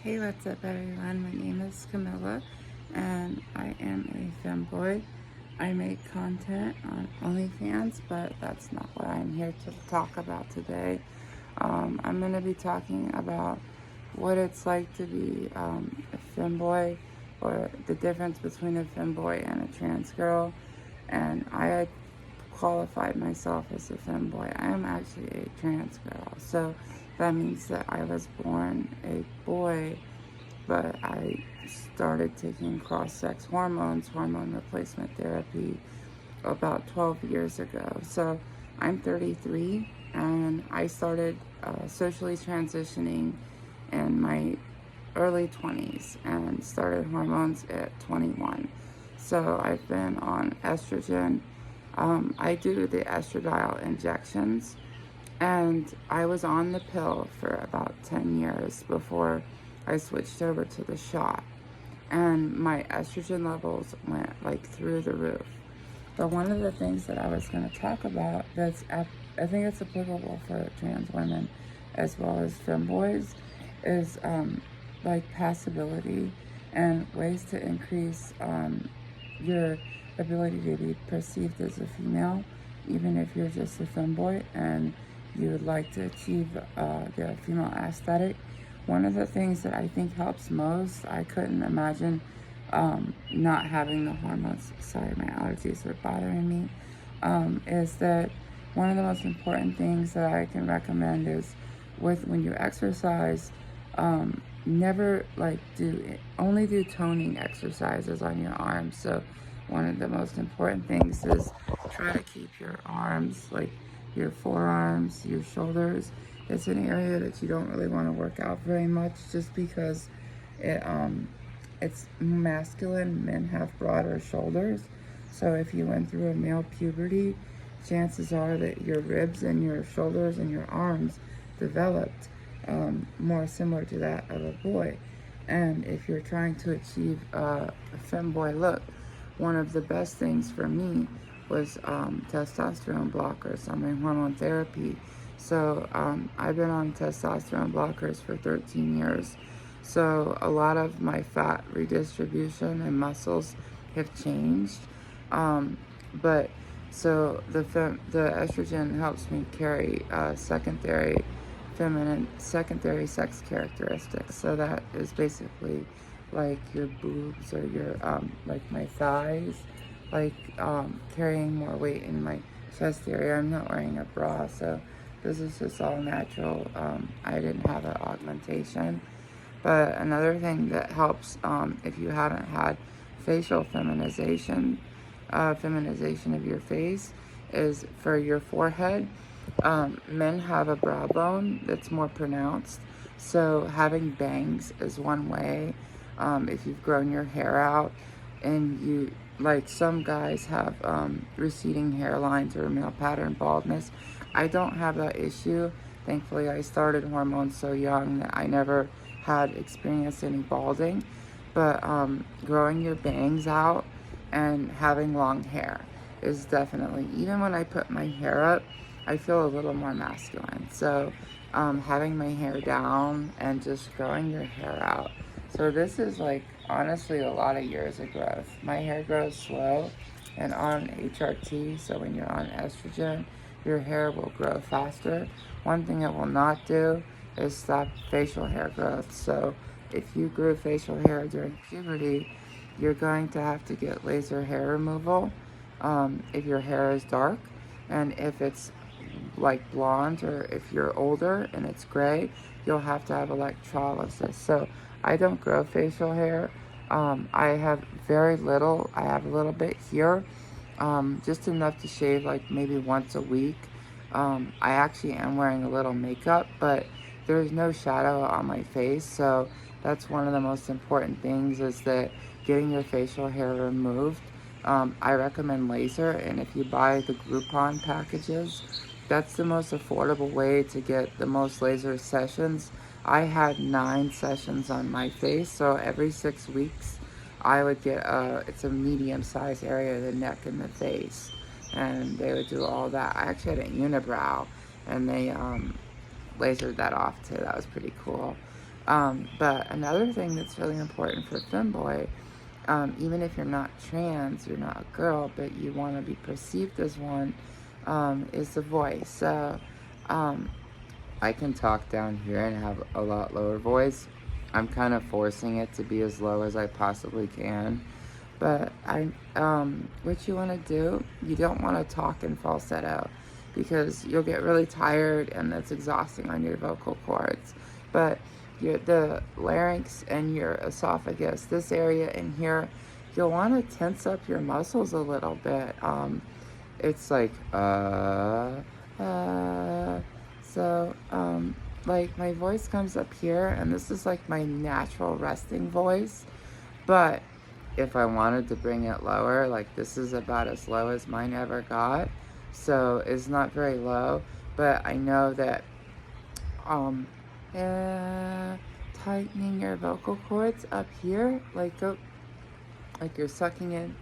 Hey, what's up everyone? My name is Camilla and I am a femboy. I make content on OnlyFans, but that's not what I'm here to talk about today. I'm going to be talking about what it's like to be a femboy, or the difference between a femboy and a trans girl. And I had qualified myself as a femboy. I am actually a trans girl, so that means that I was born a boy, but I started taking cross-sex hormones, hormone replacement therapy, about 12 years ago. So I'm 33, and I started socially transitioning in my early 20s and started hormones at 21. So I've been on estrogen. I do the estradiol injections, and I was on the pill for about 10 years before I switched over to the shot. And my estrogen levels went like through the roof. But one of the things that I was going to talk about I think it's applicable for trans women as well as femboys is like passability and ways to increase your ability to be perceived as a female, even if you're just a femboy and you would like to achieve the female aesthetic. One of the things that I think helps most, I couldn't imagine not having the hormones. Sorry, my allergies are bothering me. Is that one of the most important things that I can recommend is when you exercise, never only do toning exercises on your arms. So one of the most important things is try to keep your arms, like your forearms, your shoulders. It's an area that you don't really want to work out very much, just because it's masculine. Men have broader shoulders. So if you went through a male puberty, chances are that your ribs and your shoulders and your arms developed more similar to that of a boy. And if you're trying to achieve a femboy look, one of the best things for me was testosterone blockers. I'm in hormone therapy. So I've been on testosterone blockers for 13 years. So a lot of my fat redistribution and muscles have changed. But so the estrogen helps me carry secondary sex characteristics. So that is basically like your boobs or your like my thighs, like carrying more weight in my chest area. I'm not wearing a bra, so this is just all natural. I didn't have an augmentation. But another thing that helps, if you haven't had facial feminization of your face, is for your forehead. Men have a brow bone that's more pronounced, so having bangs is one way. If you've grown your hair out, and you, like some guys have receding hairlines or male pattern baldness. I don't have that issue. Thankfully, I started hormones so young that I never had experienced any balding. But growing your bangs out and having long hair is definitely, even when I put my hair up, I feel a little more masculine. So having my hair down and just growing your hair out. So this is like honestly a lot of years of growth. My hair grows slow and on HRT, so when you're on estrogen, your hair will grow faster. One thing it will not do is stop facial hair growth. So if you grew facial hair during puberty, you're going to have to get laser hair removal if your hair is dark. And if it's like blonde, or if you're older and it's gray, you'll have to have electrolysis. So I don't grow facial hair. I have very little. I have a little bit here, just enough to shave like maybe once a week. I actually am wearing a little makeup, but there's no shadow on my face. So that's one of the most important things, is that getting your facial hair removed. I recommend laser, and if you buy the Groupon packages, that's the most affordable way to get the most laser sessions. I had 9 sessions on my face, so every 6 weeks I would get it's a medium-sized area of the neck and the face, and they would do all that. I actually had a unibrow, and they lasered that off too. That was pretty cool. But another thing that's really important for femboy, even if you're not trans, you're not a girl, but you want to be perceived as one, is the voice. So I can talk down here and have a lot lower voice. I'm kind of forcing it to be as low as I possibly can. But what you want to do, you don't want to talk in falsetto because you'll get really tired and that's exhausting on your vocal cords. But the larynx and your esophagus, this area in here, you'll want to tense up your muscles a little bit. It's like, so, like my voice comes up here, and this is like my natural resting voice. But if I wanted to bring it lower, like this is about as low as mine ever got. So it's not very low, but I know that tightening your vocal cords up here, like you're sucking in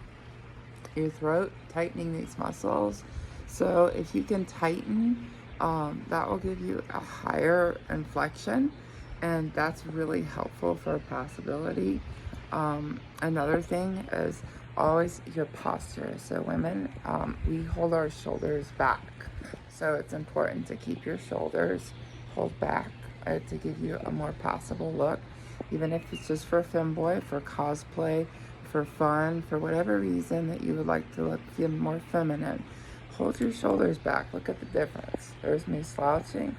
your throat, tightening these muscles. So if you can tighten, that will give you a higher inflection, and that's really helpful for possibility. Another thing is always your posture. So women, we hold our shoulders back. So it's important to keep your shoulders pulled back to give you a more possible look, even if it's just for femboy, for cosplay, for fun, for whatever reason that you would like to look more feminine. Hold your shoulders back. Look at the difference. There's me slouching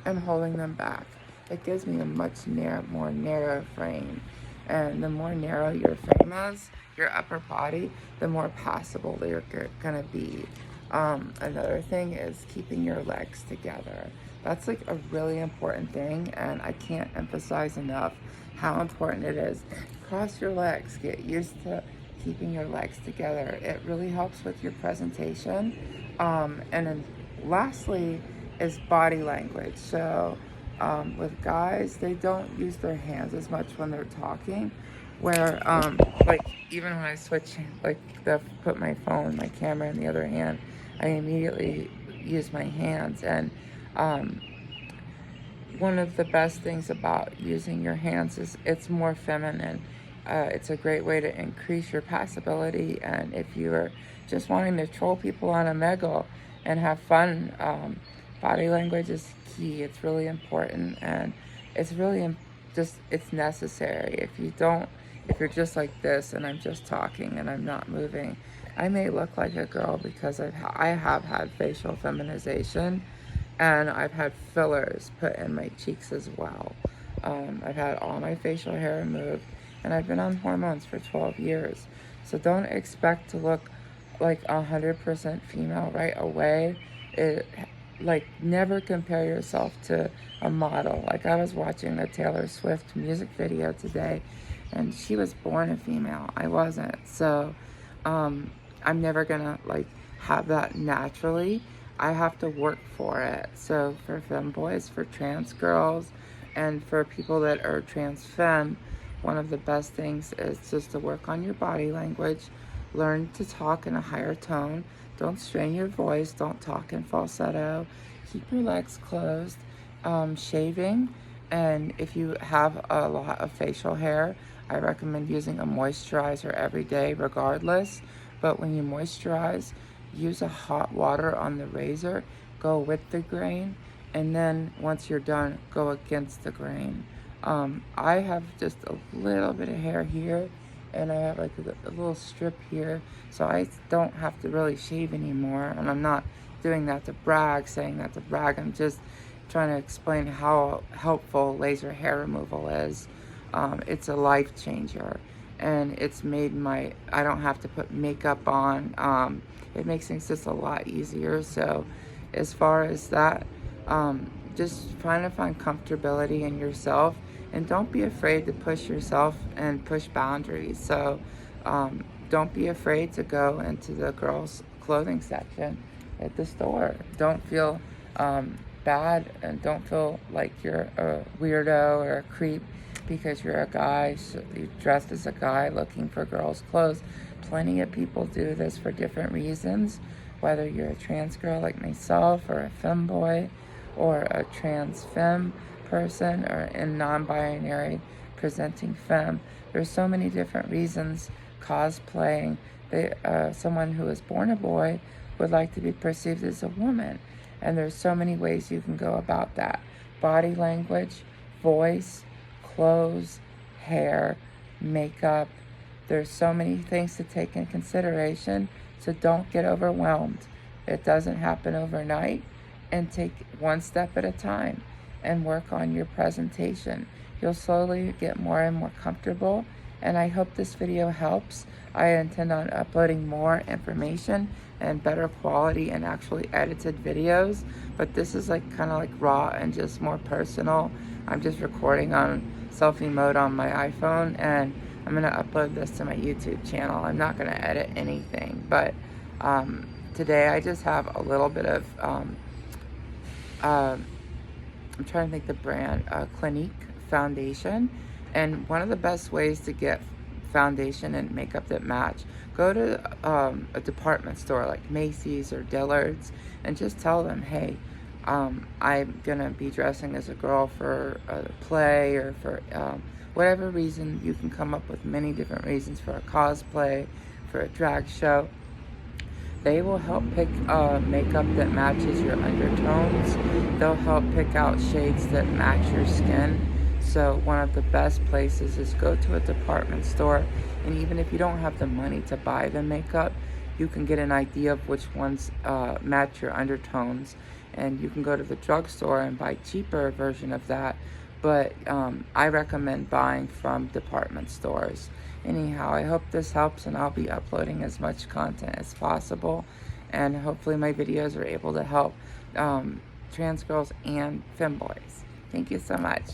and holding them back. It gives me a much more narrow frame. And the more narrow your frame is, your upper body, the more passable they're gonna be. Another thing is keeping your legs together. That's like a really important thing, and I can't emphasize enough how important it is. Cross your legs. Get used to keeping your legs together. It really helps with your presentation. And then lastly is body language. So with guys, they don't use their hands as much when they're talking, where like even when I switch, like put my phone, my camera in the other hand, I immediately use my hands. And one of the best things about using your hands is it's more feminine. It's a great way to increase your passability, and if you're just wanting to troll people on Omegle and have fun, body language is key. It's really important, and it's really it's necessary. If you're just like this and I'm just talking and I'm not moving, I may look like a girl because I have had facial feminization, and I've had fillers put in my cheeks as well. I've had all my facial hair removed, and I've been on hormones for 12 years. So don't expect to look like 100% female right away. Never compare yourself to a model. Like I was watching the Taylor Swift music video today, and she was born a female. I wasn't. So I'm never gonna have that naturally. I have to work for it. So for femboys, for trans girls, and for people that are trans femme, one of the best things is just to work on your body language, learn to talk in a higher tone, don't strain your voice, don't talk in falsetto, keep your legs closed, shaving, and if you have a lot of facial hair, I recommend using a moisturizer every day regardless. But when you moisturize, use a hot water on the razor, go with the grain, and then once you're done, go against the grain. I have just a little bit of hair here, and I have like a little strip here, so I don't have to really shave anymore. And I'm not doing that to brag, saying that to brag. I'm just trying to explain how helpful laser hair removal is. It's a life changer, and it's made I don't have to put makeup on. It makes things just a lot easier. So as far as that, just trying to find comfortability in yourself, and don't be afraid to push yourself and push boundaries. So don't be afraid to go into the girls' clothing section at the store. Don't feel bad, and don't feel like you're a weirdo or a creep because you're a guy, so you're dressed as a guy looking for girls' clothes. Plenty of people do this for different reasons, whether you're a trans girl like myself, or a femboy, or a trans femme. person or in non-binary presenting femme. There's so many different reasons cosplaying. Someone who is born a boy would like to be perceived as a woman. And there's so many ways you can go about that. Body language, voice, clothes, hair, makeup. There's so many things to take in consideration, so don't get overwhelmed. It doesn't happen overnight, and take one step at a time and work on your presentation. You'll slowly get more and more comfortable, and I hope this video helps. I intend on uploading more information and better quality and actually edited videos, but this is like kind of like raw and just more personal. I'm just recording on selfie mode on my iPhone, and I'm gonna upload this to my YouTube channel. I'm not gonna edit anything, but today I just have a little bit of I'm trying to think the brand, Clinique foundation. And one of the best ways to get foundation and makeup that match, go to a department store like Macy's or Dillard's and just tell them, hey, I'm gonna be dressing as a girl for a play or for whatever reason. You can come up with many different reasons for a cosplay, for a drag show. They will help pick makeup that matches your undertones. They'll help pick out shades that match your skin. So one of the best places is go to a department store, and even if you don't have the money to buy the makeup, you can get an idea of which ones match your undertones. And you can go to the drugstore and buy cheaper version of that. But I recommend buying from department stores. Anyhow, I hope this helps, and I'll be uploading as much content as possible. And hopefully my videos are able to help trans girls and femboys. Thank you so much.